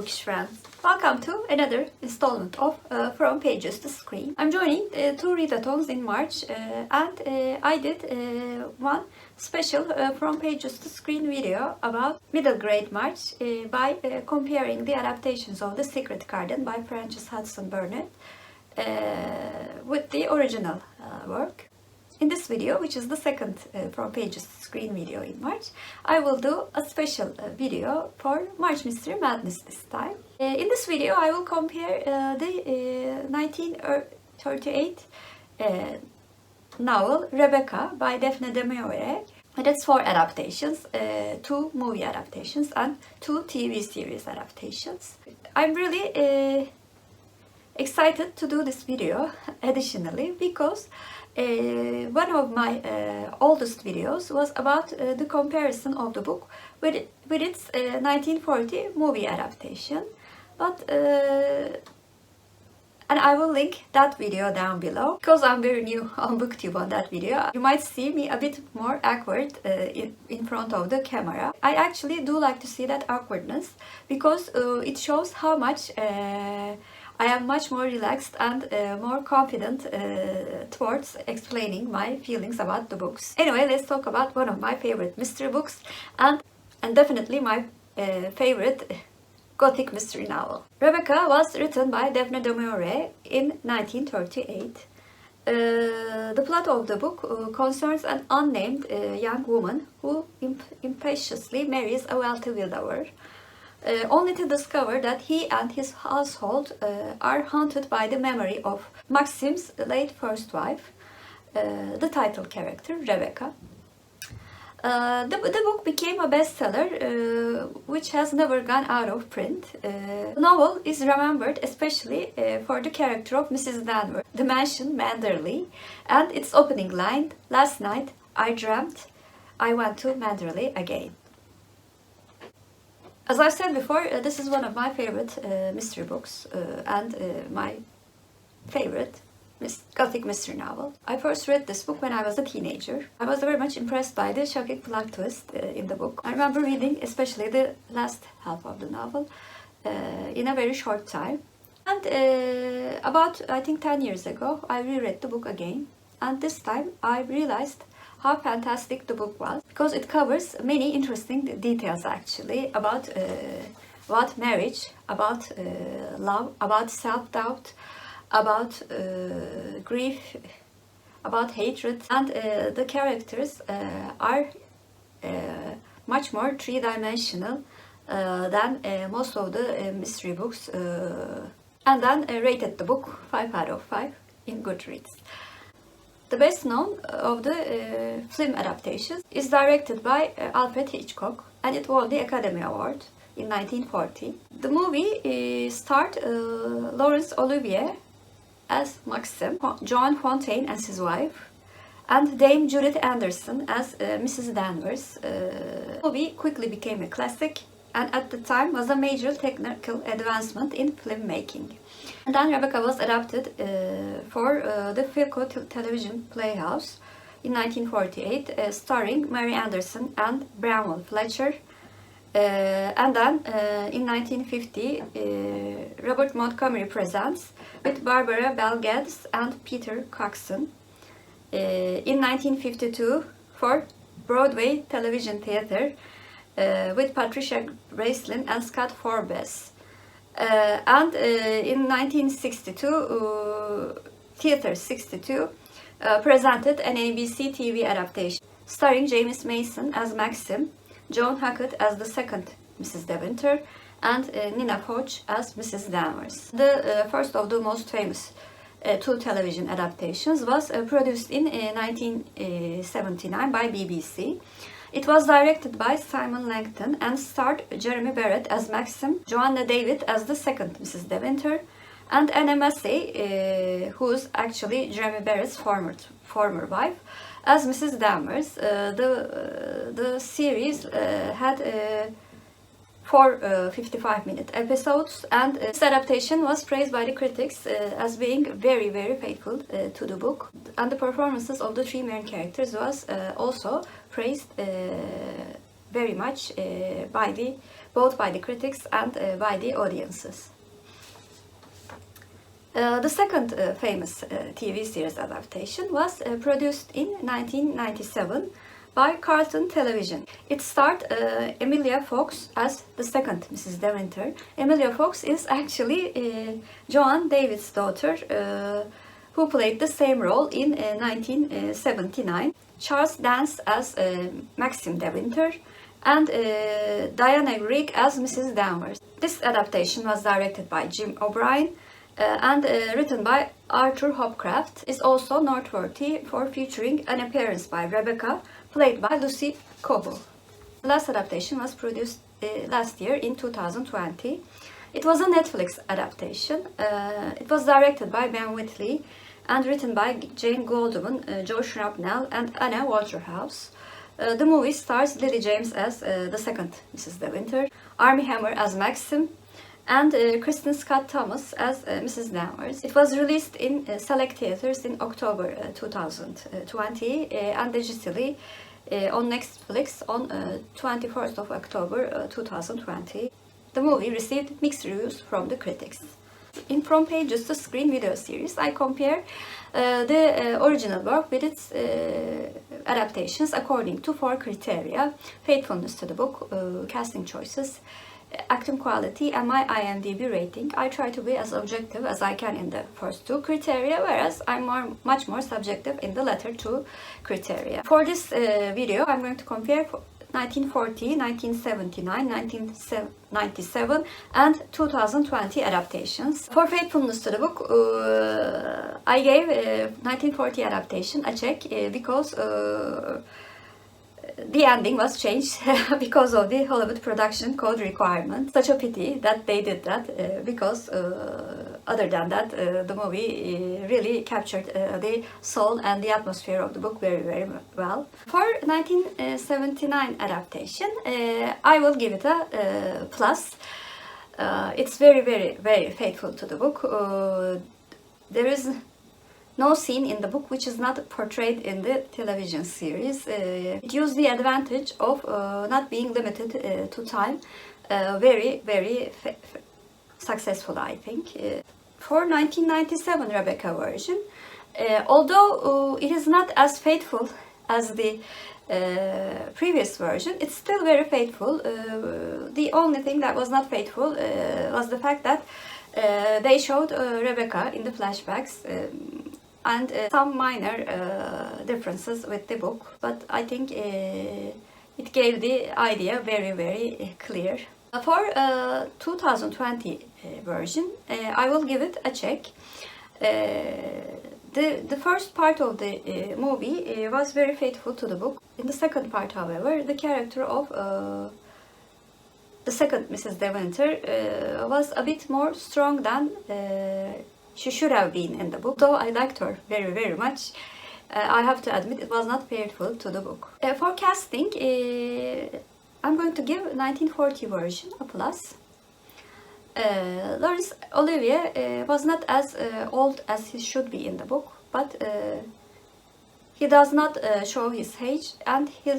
bookish friends. Welcome to another installment of From Pages to Screen. I'm joining two readathons in March and I did one special From Pages to Screen video about middle grade March by comparing the adaptations of The Secret Garden by Frances Hudson Burnett with the original work. In this video, which is the second From Pages to Screen video in March, I will do a special video for March Mystery Madness this time. In this video, I will compare the 1938 novel Rebecca by Daphne Du Maurier. That's 4 adaptations, 2 movie adaptations and 2 TV series adaptations. I'm really excited to do this video additionally because one of my oldest videos was about the comparison of the book with its 1940 movie adaptation, but and I will link that video down below because I'm very new on BookTube on that video. You might see me a bit more awkward in front of the camera. I actually do like to see that awkwardness because it shows how much I am much more relaxed and more confident towards explaining my feelings about the books. Anyway, let's talk about one of my favorite mystery books and definitely my favorite Gothic mystery novel. Rebecca was written by Daphne Du Maurier in 1938. The plot of the book concerns an unnamed young woman who impetuously marries a wealthy widower, only to discover that he and his household are haunted by the memory of Maxim's late first wife, the title character, Rebecca. The book became a bestseller, which has never gone out of print. The novel is remembered especially for the character of Mrs. Danvers, the mansion Manderley, and its opening line, "Last night I dreamt I went to Manderley again." As I've said before, this is one of my favorite mystery books and my favorite Gothic mystery novel. I first read this book when I was a teenager. I was very much impressed by the shocking plot twist in the book. I remember reading especially the last half of the novel in a very short time. And about, I think 10 years ago, I reread the book again. And this time I realized how fantastic the book was because it covers many interesting details actually about marriage, about love, about self-doubt, about grief, about hatred, and the characters are much more three-dimensional than most of the mystery books, and then rated the book 5 out of 5 in Goodreads. The best known of the film adaptations is directed by Alfred Hitchcock, and it won the Academy Award in 1940. The movie starred Laurence Olivier as Maxim, Joan Fontaine as his wife, and Dame Judith Anderson as Mrs. Danvers. The movie quickly became a classic and at the time was a major technical advancement in filmmaking. And then Rebecca was adapted for the Philco television playhouse in 1948, starring Mary Anderson and Bramwell Fletcher. And then in 1950, Robert Montgomery Presents with Barbara Bel Geddes and Peter Coxon. In 1952, for Broadway Television Theatre with Patricia Breslin and Scott Forbes. And in 1962, Theatre 62 presented an ABC TV adaptation starring James Mason as Maxim, Joan Hackett as the second Mrs. Deventer, and Nina Foch as Mrs. Danvers. The first of the most famous 2 television adaptations was produced in 1979 by BBC. It was directed by Simon Langton and starred Jeremy Barrett as Maxim, Joanna David as the second Mrs. Deventer, and Anna Massey, who's actually Jeremy Barrett's former wife, as Mrs. Danvers. The series had 4 55-minute episodes, and this adaptation was praised by the critics as being very, very faithful to the book. And the performances of the 3 main characters was also praised very much both by the critics and by the audiences. The second famous TV series adaptation was produced in 1997 by Cartoon Television. It starred Emilia Fox as the second Mrs. De Winter. Emilia Fox is actually Joan David's daughter, who played the same role in 1979. Charles Dance as Maxim De Winter, and Diana Rigg as Mrs. Danvers. This adaptation was directed by Jim O'Brien and written by Arthur Hopcroft. Is also noteworthy for featuring an appearance by Rebecca, played by Lucy Cobo. The last adaptation was produced last year in 2020. It was a Netflix adaptation. It was directed by Ben Whitley and written by Jane Goldman, Joe Shrapnel, and Anna Waterhouse. The movie stars Lily James as the second Mrs. De Winter, Armie Hammer as Maxim, and Kristen Scott Thomas as Mrs. Danvers. It was released in select theaters in October 2020 and digitally on Netflix on 21st of October 2020. The movie received mixed reviews from the critics. In From Pages to Screen video series, I compare the original work with its adaptations according to 4 criteria: faithfulness to the book, casting choices, acting quality, and my IMDb rating. I try to be as objective as I can in the first 2 criteria, whereas I'm much more subjective in the latter 2 criteria. For this video, I'm going to compare 1940, 1979, 1997, and 2020 adaptations. For faithfulness to the book, I gave 1940 adaptation a check because the ending was changed because of the Hollywood production code requirement. Such a pity that they did that because other than that, the movie really captured the soul and the atmosphere of the book very, very well. For 1979 adaptation, I will give it a plus. It's very, very, very faithful to the book. There is no scene in the book which is not portrayed in the television series. It used the advantage of not being limited to time. Very, very successful, I think. For 1997 Rebecca version, although it is not as faithful as the previous version, it's still very faithful. The only thing that was not faithful was the fact that they showed Rebecca in the flashbacks and some minor differences with the book, but I think it gave the idea very, very clear. For 2020 version, I will give it a check. The first part of the movie was very faithful to the book. In the second part, however, the character of the second Mrs. De Winter was a bit more strong than she should have been in the book. Though I liked her very, very much, I have to admit it was not faithful to the book. For casting, I'm going to give 1940 version a plus. Laurence Olivier was not as old as he should be in the book, but he does not show his age, and he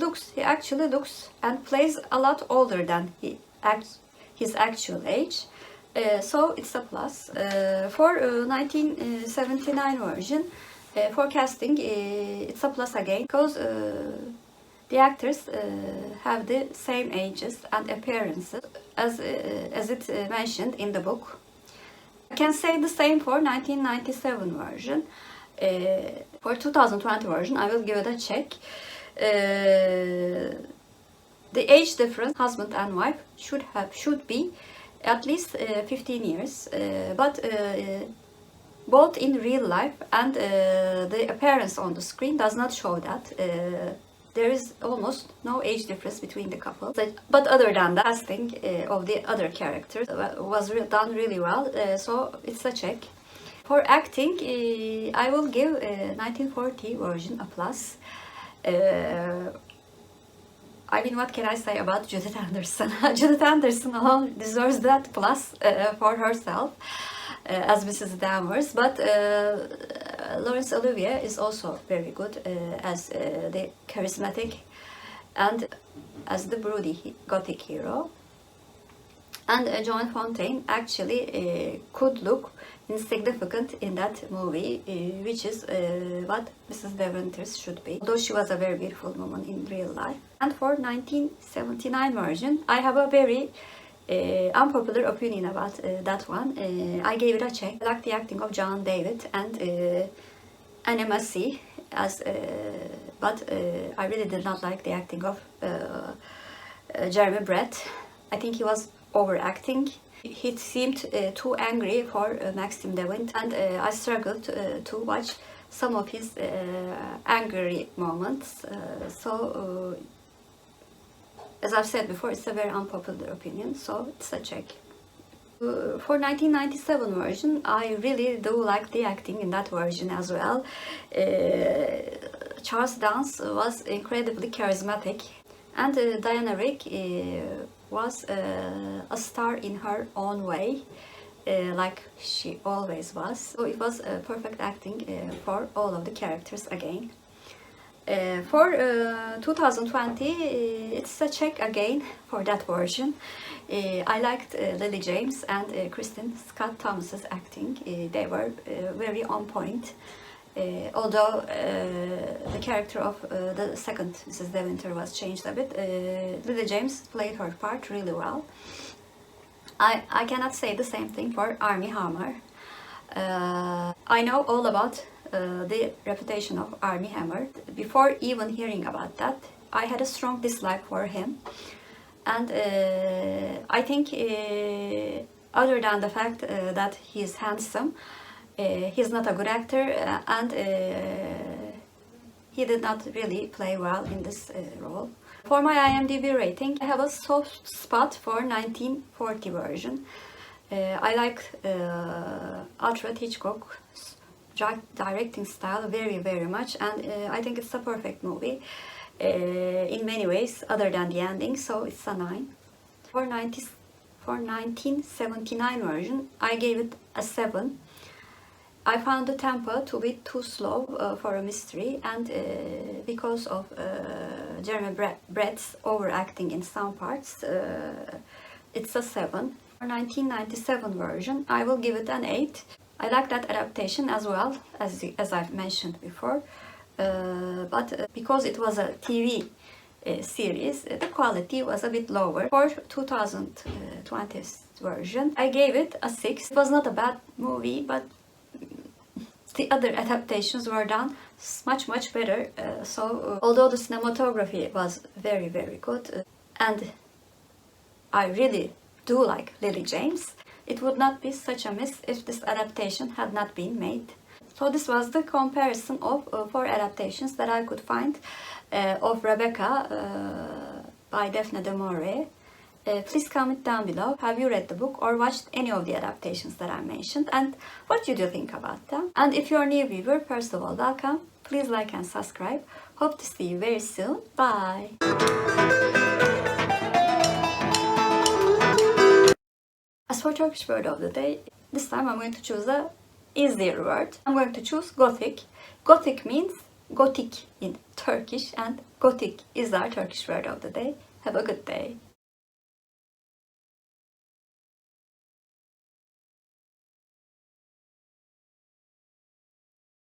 actually looks and plays a lot older than his actual age. So it's a plus. For 1979 version, for casting, it's a plus again, because the actors have the same ages and appearances as it mentioned in the book. I can say the same for 1997 version. For 2020 version, I will give it a check. The age difference, husband and wife, should be at least 15 years, but both in real life and the appearance on the screen does not show that. There is almost no age difference between the couple. But other than that, casting of the other characters was done really well, so it's a check. For acting, I will give 1940 version a plus. I mean, what can I say about Judith Anderson? Judith Anderson alone deserves that plus for herself as Mrs. Danvers, but Laurence Olivier is also very good as the charismatic and as the broody Gothic hero. And John Fontaine actually could look insignificant in that movie, which is what Mrs. De Winter should be, although she was a very beautiful woman in real life. And for 1979 version, I have a very unpopular opinion about that one. I gave it a check. I like the acting of John David and Anna Massey, but I really did not like the acting of Jeremy Brett. I think he was overacting. He seemed too angry for Maxim de Winter, and I struggled to watch some of his angry moments. As I've said before, it's a very unpopular opinion, so it's a check. For 1997 version, I really do like the acting in that version as well. Charles Dance was incredibly charismatic, and Diana Rigg was a star in her own way, like she always was. So it was perfect acting for all of the characters again. For 2020, it's a check again for that version. I liked Lily James and Kristen Scott Thomas's acting. They were very on point. Although the character of the second Mrs. De Winter was changed a bit, Lily James played her part really well. I cannot say the same thing for Armie Hammer. I know all about the reputation of Armie Hammer. Before even hearing about that, I had a strong dislike for him. And I think other than the fact that he is handsome, he's not a good actor, and he did not really play well in this role. For my IMDb rating, I have a soft spot for 1940 version. I like Alfred Hitchcock's directing style very much, and I think it's a perfect movie in many ways other than the ending, so it's a 9. For 1979 version, I gave it a 7. I found the tempo to be too slow for a mystery, and because of Jeremy Brett's overacting in some parts, it's a 7. For 1997 version, I will give it an 8. I like that adaptation as well, as I've mentioned before, but because it was a TV series, the quality was a bit lower. For 2020 version, I gave it a 6. It was not a bad movie, but the other adaptations were done much better. Although the cinematography was very good, and I really do like Lily James, it would not be such a miss if this adaptation had not been made. So this was the comparison of 4 adaptations that I could find of Rebecca by Daphne Du Maurier. Please comment down below, have you read the book or watched any of the adaptations that I mentioned, and what did you think about them? And if you're a new viewer, first of all, welcome. Please like and subscribe. Hope to see you very soon. Bye! As for Turkish word of the day, this time I'm going to choose a easier word. I'm going to choose Gothic. Gothic means Gothic in Turkish, and Gothic is our Turkish word of the day. Have a good day.